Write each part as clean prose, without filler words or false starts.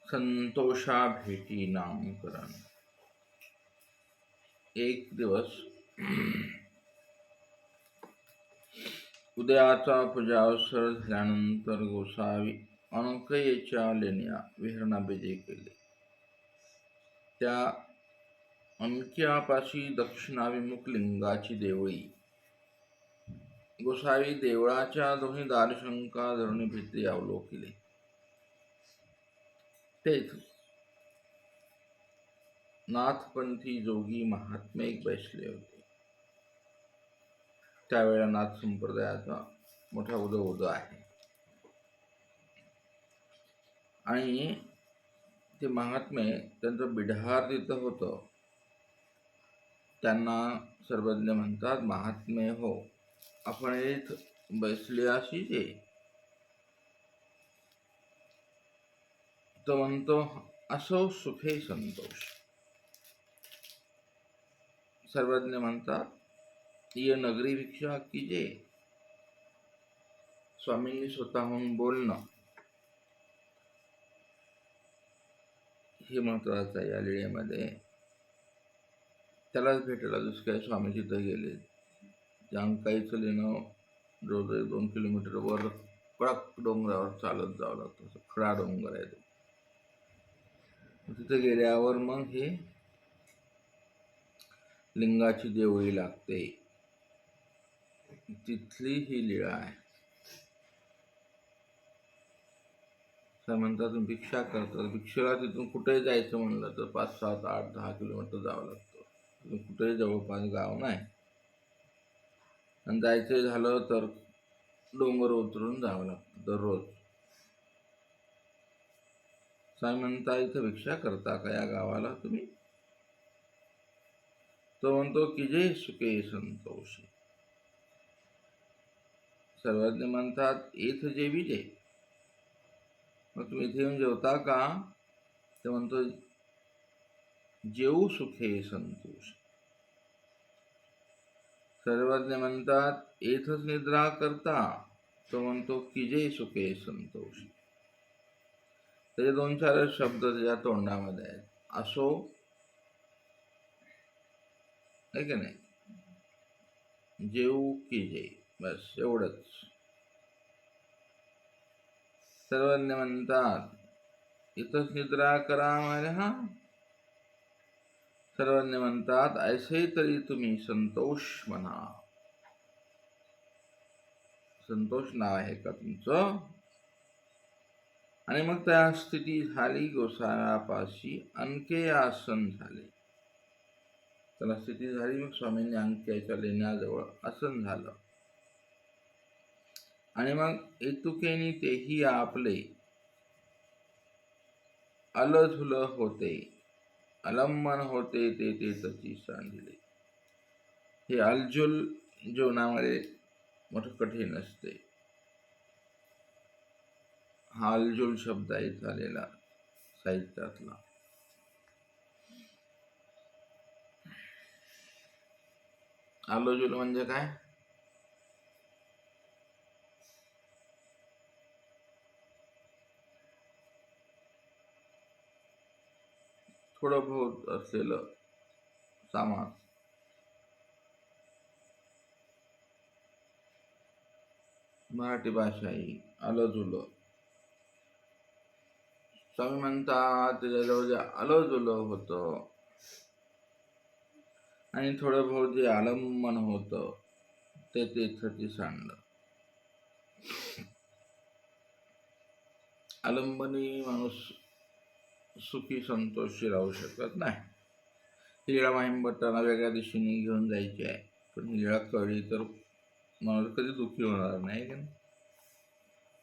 संतोषा भेटी नामकरण. एक दिवस उदयाचा पूजावसर झाल्यानंतर गोसावी अनकयेच्या लेण्या विहरणाबेजे केले. त्या अनक्यापाशी दक्षिणाभिमुख लिंगाची देवळी. गोसावी देवळाच्या दोन्ही दारशंका धरणी भित्री अवलोकिले. तेथ नाथपंथी जोगी महात्मे एक बसले होते. त्यावेळेला नाथ संप्रदायाचा मोठा उदो आहे आणि ते महात्मे त्यांचं बिढार तिथं होतं. त्यांना सर्वज्ञ म्हणतात, महात्मे हो, आपण येथ बसले अशी जे. तो म्हणतो, असो सुखे संतोष. सर्वज्ञ म्हणतात, ये नगरी भिक्षा कीजे. स्वामींनी स्वतःहून बोलणं हे महत्वाचं आहे या लिळेमध्ये. त्यालाच भेटायला दुसऱ्या स्वामी तिथं गेले. अंकाईचं लेणं रोज 2 किलोमीटर वर कडक डोंगरावर चालत जावं लागतं. खडा डोंगर आहे तो. तिथे गेल्यावर मग हे लिंगाची देवळी लागते. तिथली ही लीळा आहे. म्हणतात भिक्षा करतात. भिक्षेला तिथून कुठेही जायचं म्हणलं तर 5, 7, 8, 10 किलोमीटर जावं लागतं. तिथून कुठेही जवळपास गाव नाही. आणि जायचं झालं तर डोंगर उतरून जावं लागतं दररोज. स्वामी म्हणता, इथं भिक्षा करता का या गावाला तुम्ही? तो म्हणतो, की जे सुखे संतोषी. सर्वज्ञ म्हणतात, इथं जे विजे, मग तुम्ही इथे येऊन जेवता का? ते म्हणतो, जेऊ सुखे संतोष. सर्वज्ञ म्हणतात, इथंच निद्रा करता? तो म्हणतो, की जे सुखे संतोष. त्याचे 2-4 शब्द त्याच्या तोंडामध्ये आहेत. असो, आहे की नाही, जेऊ की जे, बस एवढंच. सर्वज्ञ म्हणतात, इथंच निद्रा करा माझ्या. हा, सर्वज्ञ म्हणतात, ऐसे तरी तुम्ही संतोष म्हणा. संतोष नाव आहे का तुमचं? आणि मग त्या स्थिती झाली. गोसाव्यापाशी अंके आसन झाले. त्याला स्थिती झाली. मग स्वामींनी अंक्याच्या लेण्याजवळ आसन झालं. आणि मग एतुकेनी तेही आपले अलझुल होते. अलंबन होते ते तची सांडिले. हे अलझुल जीवनामध्ये मोठं कठीण असते. हा अलझुल शब्द आहे झालेला साहित्यातला. अलझुल म्हणजे काय? थोडं बहुत असलेलं सामान. मराठी भाषा ही अलझुल. स्वामी म्हणतात, त्याच्याजवळ जे अलझुल होतं आणि थोडं बहुत जे आलंबन होतं ते तिथं सांडलं. आलंबनी माणूस सुखी संतोषी राहू शकत नाही. ही लीळा माहिमभट्टांना वेगळ्या दिशेने घेऊन जायची आहे. पण ही लीळा कळली तर माणूस कधी दुःखी होणार नाही. की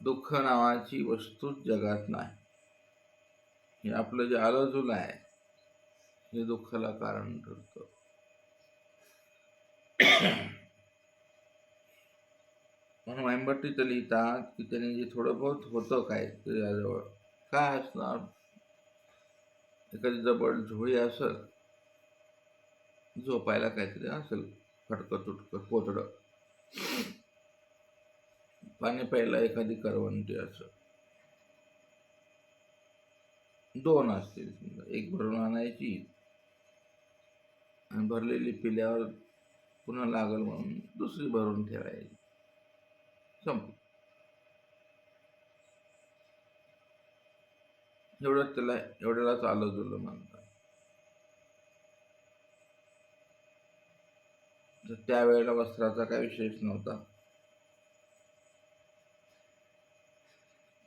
दुःख नावाची वस्तूच जगात नाही. हे आपलं जे अलझुल आहे हे दुःखाला कारण ठरतं. म्हणून माहिमभट्टीचं लिहितात की त्याने जे थोडं बहुत होतं काय त्याच्याजवळ, काय असणार, एखादी जबड झोळी असेल, झोपायला काहीतरी असेल, फटकं तुटकं पोतडं, पाणी प्यायला एखादी करवंटी असेल, दोन असतील समजा, एक भरून आणायची आणि भरलेली पिल्यावर पुन्हा लागल म्हणून दुसरी भरून ठेवायची, संपलं. एवढ्यालाच आलं जुलं म्हणतात. तर त्यावेळेला वस्त्राचा काही विशेष नव्हता.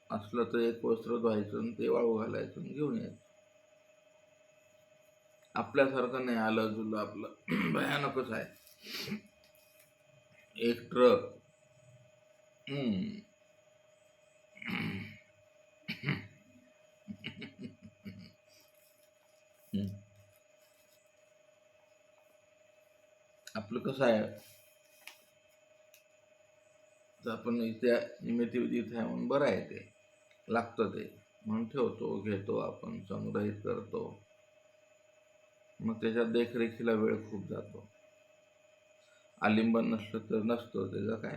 असलं तर एक वस्त्र धुवायचं आणि ते वाळू घालायचं आणि घेऊन यायचं. आपल्यासारखं नाही आलं जुलं आपलं. भयानकच आहे. एक ट्रक आपलं कसं आहे, तर आपण इथे निमित्त इथे आहे म्हणून बरं आहे, ते लागतं ते म्हणून ठेवतो, घेतो, आपण संग्रहित करतो. मग त्याच्या देखरेखीला वेळ खूप जातो. आलिंबन नसलं तर नसतं, त्याचं काय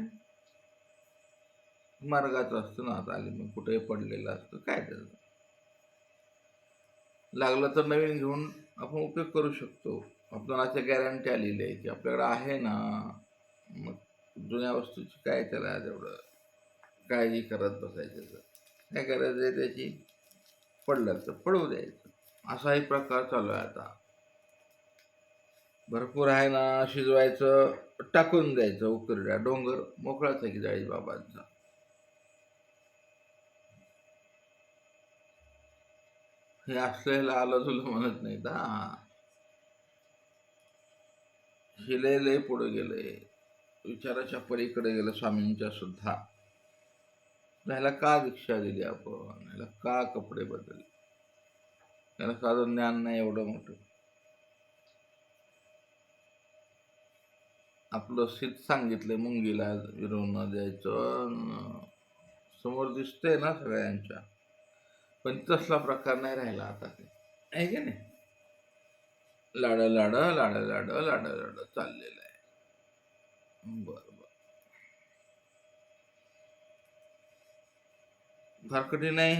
मार्गाचं असतं ना. आता आलिंबन कुठेही पडलेलं असतं, काय त्याचं. लागलं तर नवीन घेऊन आपण उपयोग करू शकतो. आपल्याला अशा गॅरंटी आलेली आहे की आपल्याकडे आहे ना. मग जुन्या वस्तूची काय त्याला तेवढं काळजी करत बसायचं. तर काय करायचं आहे, त्याची पडलं तर पडू द्यायचं. असाही प्रकार चालू आहे आता. भरपूर आहे ना, शिजवायचं, टाकून द्यायचं उकरड्या, डोंगर मोकळाच आहे की जाळी बाबांचा. हे असलेलं आलं तुला म्हणत नाही ना. हे पुढे गेले, विचाराच्या पलीकडे गेलं स्वामींच्या सुद्धा. ह्याला का दीक्षा दिली आपण, ह्याला का कपडे बदलले, त्याला साधं ज्ञान नाही एवढं मोठं. आपलं शीत सांगितलंय मुंगीला विरवणं द्यायचं, समोर दिसतंय ना सगळ्यांच्या. पण तसला प्रकार नाही राहिला आता, ते आहे की नाही. लाड लाड लाड लाड लाड लाड चाललेलं आहे. बरं बरं, फार कठीण आहे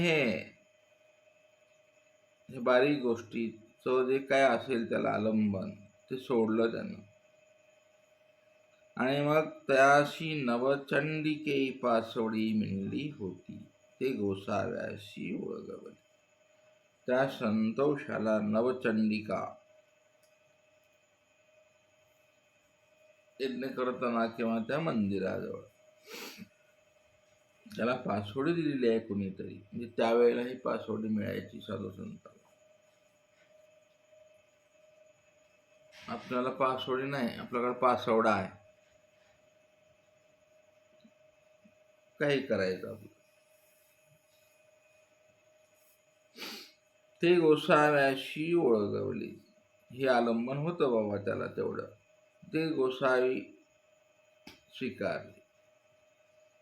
हे बारीक गोष्टीचं जे काय असेल त्याला आलंबन, ते सोडलं त्यानं. आणि मग त्याशी नवचंडिके पासोडी मिळली होती, ते गोसाव्याशी ओळगवले. त्या संतोषाला नवचंडिका यज्ञ करताना किंवा त्या मंदिराजवळ त्याला पासोडी दिलेली आहे कुणीतरी. म्हणजे त्यावेळेला ही पासोडी मिळायची साधू संताला. आपल्याला पासोडी नाही, आपल्याकडे पासवडा आहे. काही करायचं आपलं. ते गोसाव्याशी ओळगवली, हे आलंबन होतं बाबा त्याला तेवढं. ते गोसावी स्वीकारले.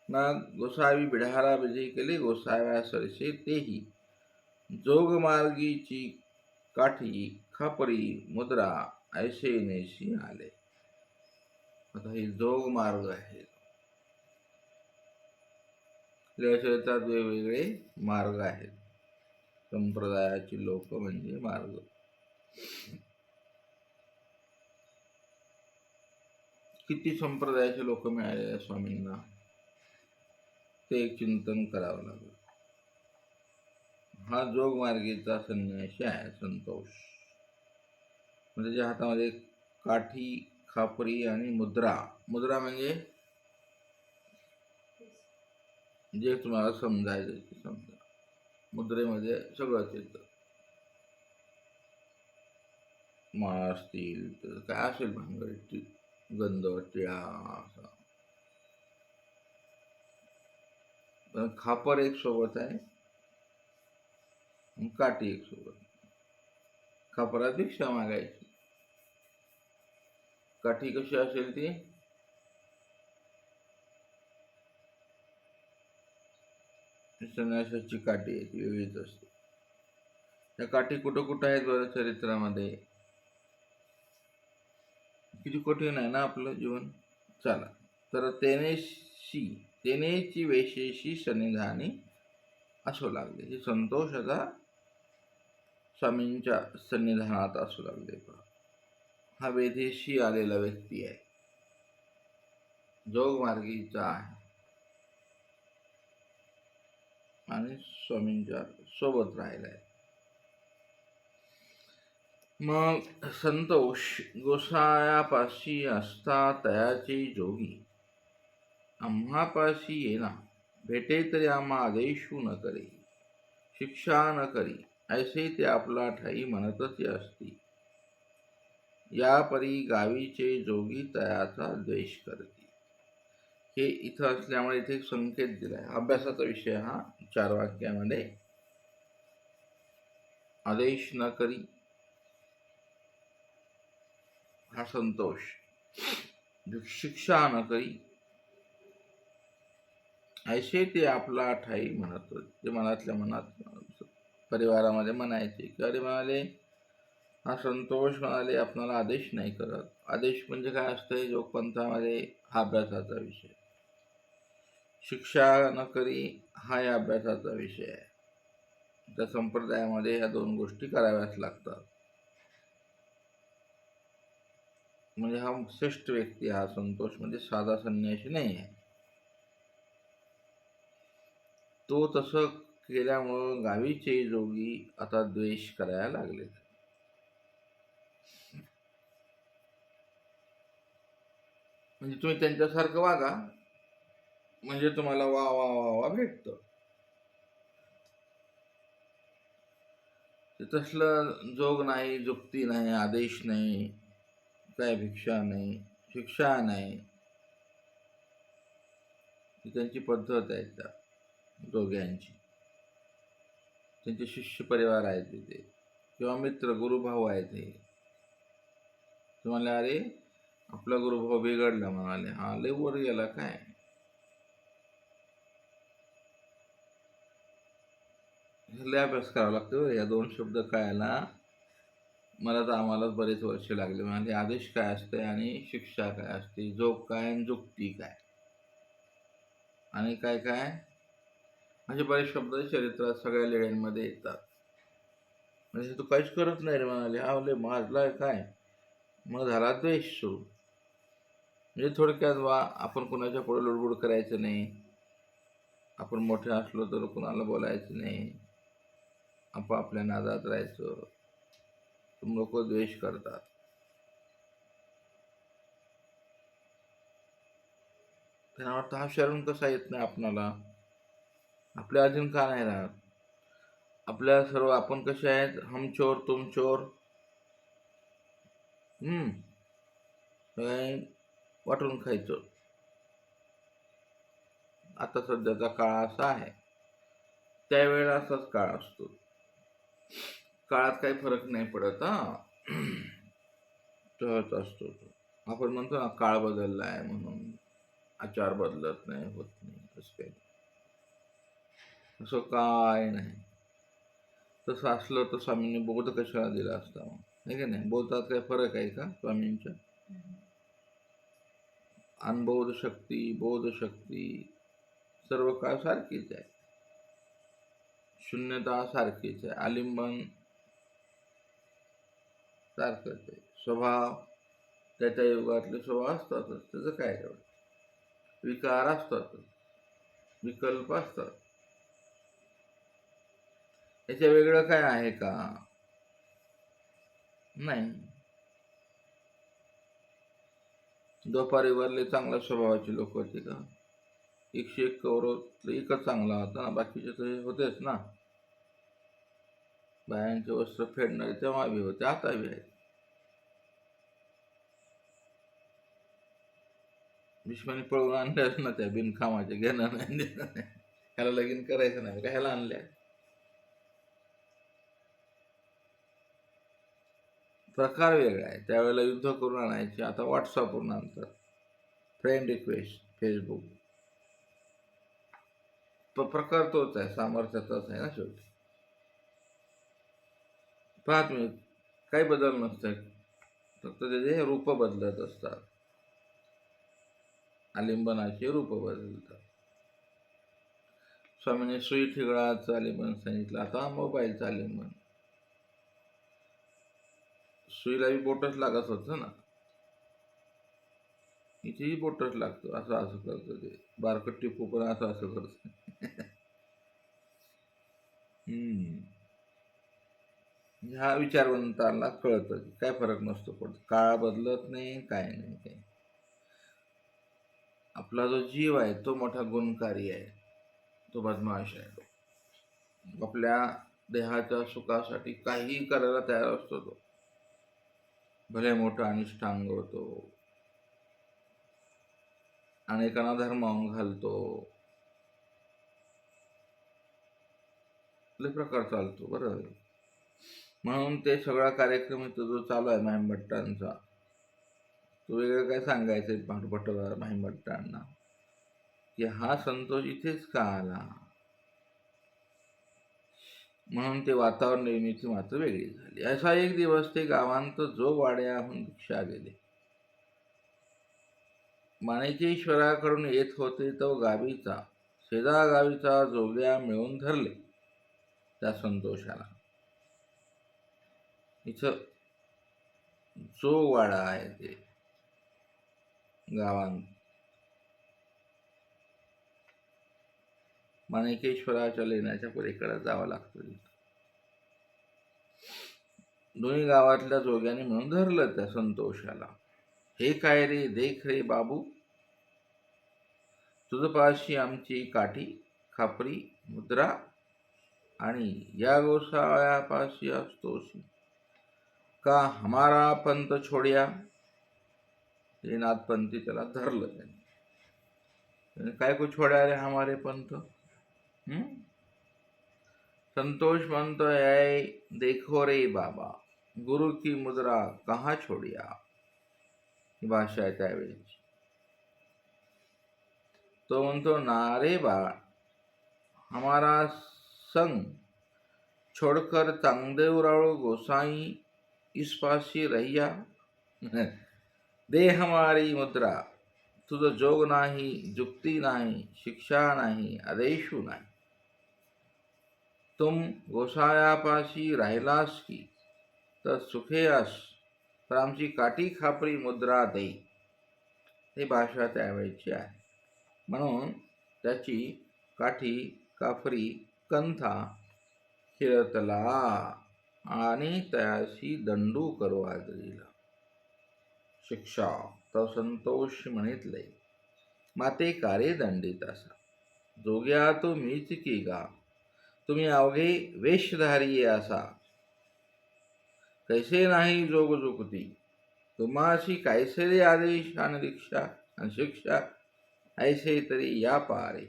मग गोसावी बिढारा विजयी केले गोसाव्या सरसे तेही. जोगमार्गीची काठी खापरी मुद्रा ऐसे नेशी आले. आता हे जोग मार्ग आहे. शरीरात वेगवेगळे मार्ग आहेत. संप्रदायाची लोक म्हणजे मार्ग. किती संप्रदायाचे लोक मिळाले स्वामींना, ते एक चिंतन करावं लागलं. हा जोगमार्गीचा संन्यासी आहे संतोष. म्हणजे त्याच्या हातामध्ये काठी, खापरी आणि मुद्रा. मुद्रा म्हणजे जे तुम्हाला समजायचं ते समजा. मुद्रेमध्ये सगळंच येतं. माळा असतील तर काय असेल भांगडी, गंध, टिळा असा. पण खापर एक सोबत आहे, काठी एक सोबत. खापरात भिक्षा मागायची. काठी कशी असेल ती, संन्यासाची काठी आहे, ती वेगळीच असते. त्या काठी कुठं कुठं आहेत बरं चरित्रामध्ये. किती कठीण आहे ना आपलं जीवन. चला तर तेनेची वेशेशी सन्निधानी असू लागले. हे संतोष आता स्वामींच्या सन्निधानात असू लागले. हा वेदेशी आलेला व्यक्ती आहे, जोगमार्गीचा आहे आणि स्वामींच्या सोबत राहिलाय. मग संतोष गोसायापाशी असता तयाचे जोगी, आम्हापाशी येना भेटे तरी आम्हा आदेशू न करे, शिक्षा न करी ऐसे ते आपला ठाई म्हणतच असती. या परी गावीचे जोगी तयाचा द्वेष करते. हे इथं असल्यामुळे इथे एक संकेत दिलाय. अभ्यासाचा विषय हा 4 वाक्यामध्ये. आदेश न करी हा संतोष, शिक्षा न करी ऐसे ते आपला ठाई म्हणत. ते मनातल्या मनात परिवारामध्ये म्हणायचे की अरे म्हणाले हा संतोष म्हणाले आपणाला आदेश नाही करत. आदेश म्हणजे काय असतंय जोगपंथामध्ये हा अभ्यासाचा विषय. शिक्षा न करी हा या अभ्यासाचा विषय आहे. त्या संप्रदायामध्ये ह्या 2 गोष्टी कराव्याच लागतात. म्हणजे हा श्रेष्ठ व्यक्ती, हा संतोष म्हणजे साधा संन्यासी नाही आहे. तो तसं केल्यामुळं गावीचे जोगी आता द्वेष करायला लागले. म्हणजे तुम्ही त्यांच्यासारखं वागा म्हणजे तुम्हाला वा वा वा वा भेटतं. तसलं जोग नाही, जुक्ती नाही, आदेश नाही, काय भिक्षा नाही, शिक्षा नाही. ही त्यांची पद्धत आहे त्या जोग्यांची. त्यांचे शिष्य परिवार आहेत तिथे किंवा मित्र गुरुभाऊ आहेत. ते तुम्हाला अरे आपला गुरुभाऊ बिघडला म्हणाले, हा लय वर गेला काय, लय अभ्यास करावा लागतो. या 2 शब्द कळायला मला तर आम्हालाच बरेच वर्ष लागले. म्हणजे आदेश काय असते आणि शिक्षा काय असते, जोग काय आणि जुक्ती काय, आणि काय काय म्हणजे बरेच शब्द चरित्रात सगळ्या लेण्यांमध्ये येतात. म्हणजे तू काहीच करत नाही रे म्हणाले, हा लय माजलाय काय, मग झाला द्वेष सुरू. म्हणजे थोडक्यात आपण कुणाच्या पुढे लुडबुड करायचं नाही, आपण मोठे असलो तर कुणाला बोलायचं नाही, आपल्या नादात राहायचं. लोक द्वेष करतात. त्यांना वाटतं हा शरण कसा येत नाही आपणाला, आपल्या अजून का नाही राहत. आपल्या सर्व आपण कसे आहेत, हम चोर तुम चोर, वाटून खायचं. आता सध्याचा काळ असा आहे, त्यावेळेला असाच काळ असतो. काळात काही फरक नाही पडत. तोच असतो. आपण म्हणतो ना काळ बदलला आहे म्हणून, आचार बदलत नाही, होत नाही, तसं काही असं काय नाही. तसं असलं तर स्वामींनी बोध कशाला दिला असता मग, नाही का नाही. बोधात काही फरक आहे का स्वामींच्या? अनबोध शक्ती, बोध शक्ती सर्व काळ सारखीच आहे. शून्यता सारखीच आहे. आलिंबन सारखंच आहे. स्वभाव त्या युगातले स्वभाव असतातच, त्याचं काय एवढं. विकार असतातच, विकल्प असतात. याच्या वेगळं काय आहे का? नाही. द्वापारीवरले चांगल्या स्वभावाची लोक होती का? 101 कौरव एकच चांगला होता ना, बाकीचे तर होतेच ना. बायांचे वस्त्र फेडणारे तेव्हा बी होते, आता बी आहेत. भीष्माने पळून आणल्याच ना त्या बिनकामाच्या, घेणं नाही देणं नाही, ह्याला लगीन करायचं नाही का, ह्याला आणल्या. प्रकार वेगळा आहे. त्यावेळेला युद्ध करून आणायचे, आता व्हॉट्सअपवरून आणतात, फ्रेंड रिक्वेस्ट, फेसबुक. प्रकार तोच आहे, सामर्थ्याचाच आहे ना शेवटी. पहा तुम्ही, काही बदल नसतं, फक्त त्याचे रूप बदलत असतात. आलिंबनाचे रूप बदलतात. स्वामीने सुई ठिगळाचं आलिंबन सांगितलं, आता मोबाईलचं आलिंबन. सुईला बी बोटच लागत होतं ना, इथेही बोटच लागतो. असं असं करतं ते बारकट टिपू पण असं असं करत. ह्या विचारवंतांना कळतं की काय फरक नसतो पडत, काळ बदलत नाही, काय नाही काही. आपला जो जीव आहे तो मोठा गुणकारी आहे, तो बदमाश आहे. आपल्या देहाच्या सुखासाठी काहीही करायला तयार असतो तो. भले मोठा अनिष्टांग होतो, अनेकांना धर्मावून घालतो, लय प्रकार चालतो. बरं, म्हणून ते सगळा कार्यक्रम इथं जो चालू आहे माहीमभट्टांचा, तो वेगळं काय सांगायचं भट्टराव माहीमभट्टांना की हा संतोष इथेच का आला, म्हणून ते वातावरण निर्मिती मात्र वेगळी झाली. असा एक दिवस ते गावांत जोगवाड्याहून भिक्षा गेले. माणिकेश्वराकडून येत होते तो गावीचा शेजागावीचा जोग्या मिळून धरले त्या संतोषाला. इथं जोगवाडा आहे ते गावांत, माणिकेश्वराच्या लेण्याच्या पलीकडे जावं लागतं. दोन्ही गावातल्या जोग्याने मिळून धरलं त्या संतोषाला. हे काय रे, देख रे बाबू, तुझपाशी आमची काठी खापरी मुद्रा आणि या गोसाव्यापाशी असतोशी का हमारा पंत छोड्या. ते नाथपंथी त्याला धरलं त्यांनी. काय को छोड्या रे हमारे पंत. संतोष म्हणतोय, देखो रे बाबा, गुरु की मुद्रा कहाँ छोडिया. ही भाषा आहे त्यावेळेची. तो म्हणतो, नारे बाळ, हमारा संग छोड़कर चांगदेवराव गोसाई इस पाशी रहिया. दे हमारी मुद्रा, तुझं जोग नाही, जुक्ती नाही, शिक्षा नाही, आदेशू नाही. तुम गोसायापाशी राहिलास की तर सुखे आस, तर आमची काठी खापरी मुद्रा दे. ही भाषा त्यावेळेची आहे. म्हणून त्याची काठी काफरी कंथा खिळतला आणि त्याशी दंडू करवा दिला. शिक्षा तर संतोष म्हणितले, माते कारे दंडित असा. जोग्या तो मीच की गा, तुम्ही अवघे वेशधारी असा. कैसे नाही जोग जुकती, तुम्हाशी कैसे रे आदेश आणि दीक्षा आणि शिक्षा. ऐसे तरी या पारे.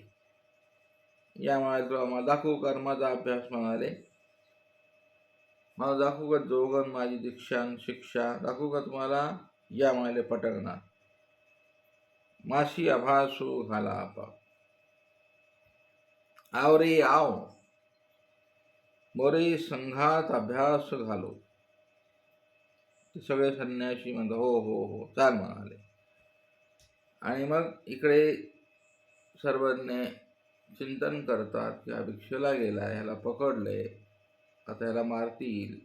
यामुळे तुला मला दाखवू कर माझा अभ्यास म्हणाले. मला दाखवू का जोगन माझी दीक्षा आणि शिक्षा दाखवू का तुम्हाला. या म्हणाले पटकना. माशी अभासू घाला आपा. आव रे आव, मोरे संघात अभ्यास घालो. ते सगळे संन्यासी म्हणतात हो हो हो चाल म्हणाले. आणि मग इकडे सर्वज्ञ चिंतन करतात की हा भिक्षेला गेला, ह्याला पकडले, आता ह्याला मारतील.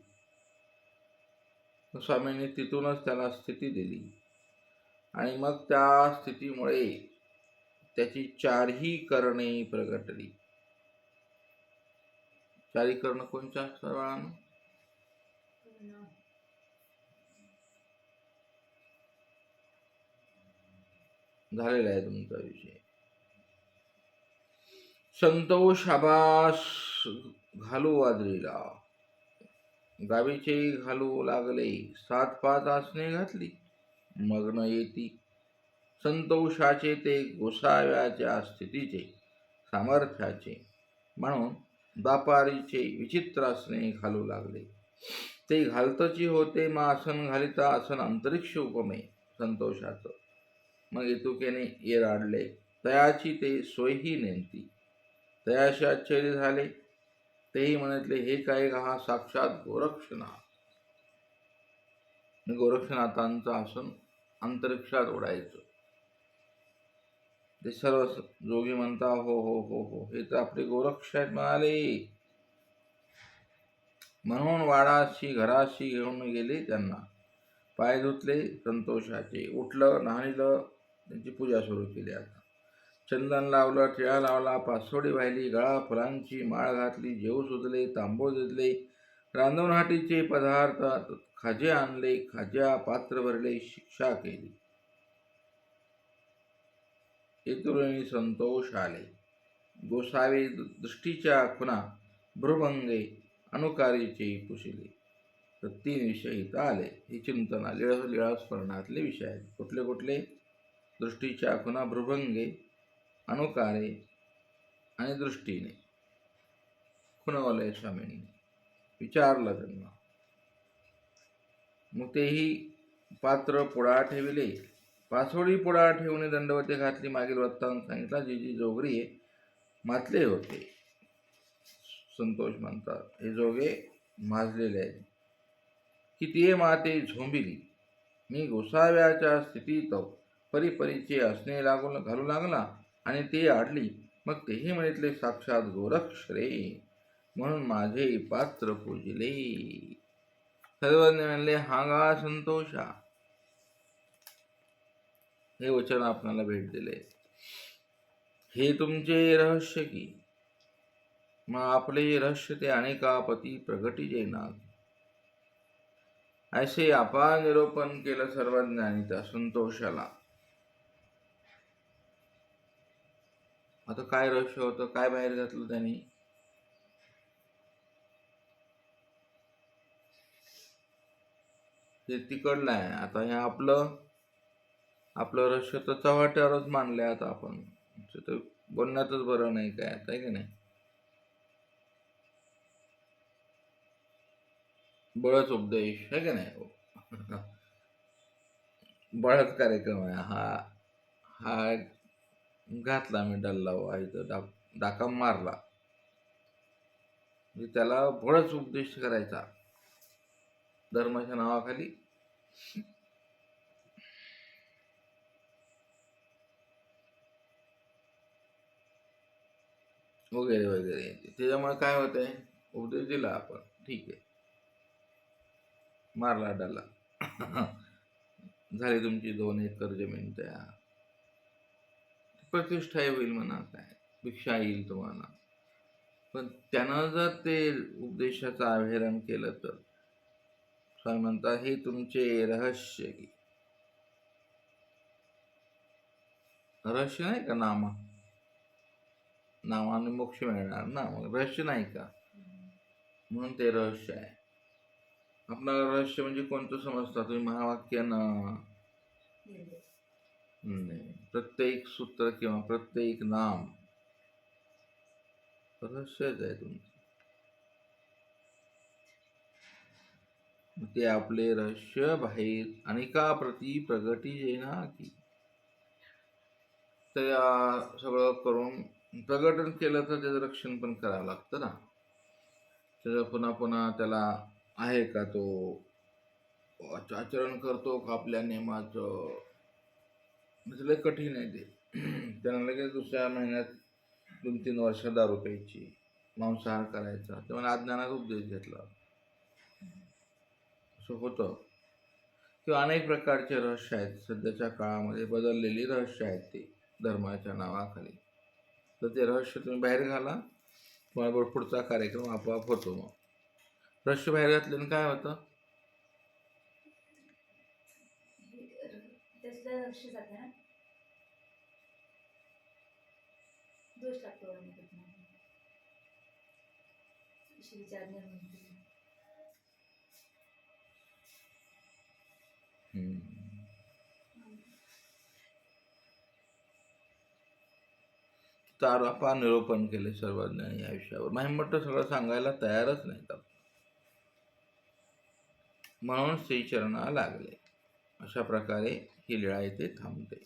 स्वामींनी तिथूनच त्याला स्थिती दिली. आणि मग त्या स्थितीमुळे त्याची चारही करणे प्रगटली. चारी कर्ण कोणच्या सर्वांना झालेला आहे तुमचा विषय. संतोष आभास घालू वाजरीला, गावीचे घालू लागले. 7-5 आसने घातली, मग्न येती. संतोषाचे ते गोसाव्याच्या स्थितीचे सामर्थ्याचे म्हणून दापारीचे विचित्र आसने घालू लागले. ते घालतची होते, मग आसन घालिता आसन अंतरिक्ष उपमे संतोषाचं. मग येतुकेने येराडले, तयाची ते सोयही नेमती. तयाशी आश्चर्य झाले. तेही म्हणितले, हे काय हा साक्षात गोरक्षनाथ. गोरक्षनाथांचं आसन अंतरिक्षात उडायचं. ते सर्व जोगी म्हणता, हो हो हो हो, हे तर आपले गोरक्ष आहेत म्हणाले. म्हणून वाडाशी घराशी घेऊन गेले त्यांना. पाय धुतले संतोषाचे, उठलं न्हाणीलं, त्यांची पूजा सुरू केली. आता चंदन लावलं, टिळा लावला, पासोडी वाहिली, गळा फुलांची माळ घातली, जेऊ सुजले, तांबूळ दिले, रांधणहाटीचे पदार्थ खाजे आणले, खाज्या पात्र भरले, शिक्षा केली. इतरुणी संतोष आले. गोसावे दृष्टीच्या खुणा भ्रुभंगे अनुकारीचे पुशिले. तर 3 विषय इथं आले. हे चिंतन लीळा स्मरणातले विषय आहेत. कुठले कुठले? दृष्टीच्या खुणा भ्रुभंगे, अनुकारे आणि दृष्टीने. खुणवलंय स्वामींनी, विचारलं त्यांना. मग तेही पात्र पुढा ठेविले, पासोडी पुढा ठेवून दंडवते घातली. मागील वृत्तांत सांगितला. जी जोगरी मातले होते. संतोष म्हणतात, हे जोगे माजलेले आहेत. किती माते झोंबिली, मी गोसाव्याच्या स्थितीत परिपरीचे असणे घालू लागला आणि ते आडली. मग तेही म्हणितले साक्षात गोरक्ष रे, म्हणून माझे पात्र पूजिले. सर्वज्ञ म्हणले, हांगा संतोषा. हे वचन आपणाला भेट दिले. हे तुमचे रहस्य की, मग आपले रहस्य ते अनेकापती प्रगटी नाग. असे आपा निरोपण केलं सर्वज्ञानी त्या संतोषाला. आता काय रहस्य होतं, काय बाहेर घातलं त्यांनी? हे तिकडलं आहे. आता हे आपलं रहस्य तर चव्हाट्यावरच मानलंय. आता आपण तर बोलण्यातच बरं नाही काय, आता आहे की नाही? बळच उपदेश आहे की नाही? बळच कार्यक्रम आहे हा घातला मी डल्ला इथं डाका मारला, म्हणजे त्याला बळच उपदेश करायचा धर्माच्या नावाखाली. वगैरे वगैरे. त्याच्यामुळे काय होतंय, उपदेश दिला आपण, ठीक आहे, मारला डल्ला, झाली तुमची 2 एकर जमीन तयार, प्रतिष्ठा होईल म्हणा, काय भिक्षा येईल तुम्हाला. पण त्यानं जर ते उपदेशाचं अवहेलन केलं तर स्वामी म्हणतात, हे तुमचे रहस्य की. रहस्य नाही का? नामाने मोक्ष मिळणार ना, मग रहस्य नाही का? म्हणून ते रहस्य आहे. आपलं रहस्य म्हणजे कोणतं समजता तुम्ही? महावाक्यानं नाही, प्रत्येक सूत्र किंवा प्रत्येक नाम रहस्यच आहे तुमचं. ते आपले रहस्य बाहेर अनेकाप्रती प्रगटी येना की. तर सगळं करून प्रगटन केलं तर त्याचं रक्षण पण करावं लागतं ना. त्याचं पुन्हा पुन्हा त्याला आहे का, तो आचरण करतो का आपल्या नियमाचं, लय कठीण आहे ते. त्यानं लगेच दुसऱ्या महिन्यात 2-3 वर्ष दारू प्यायची, मांसाहार करायचा, तेव्हा अज्ञानाचा उपदेश घेतला, असं होतं. किंवा अनेक प्रकारचे रहस्य आहेत सध्याच्या काळामध्ये, बदललेली रहस्य आहेत ते धर्माच्या नावाखाली. तर ते रहस्य तुम्ही बाहेर घाला, तुम्हाला पुढचा कार्यक्रम आपोआप होतो. मग रहस्य बाहेर घातल्याने काय होतं? तारापा निरोपण केले सर्वज्ञानी या विषयावर. महिमट्ट सगळं सांगायला तयारच नाहीत, म्हणून श्रीचरणा लागले. अशा प्रकारे ही लीळा इथे थांबते.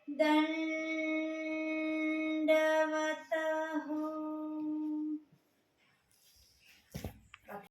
दंड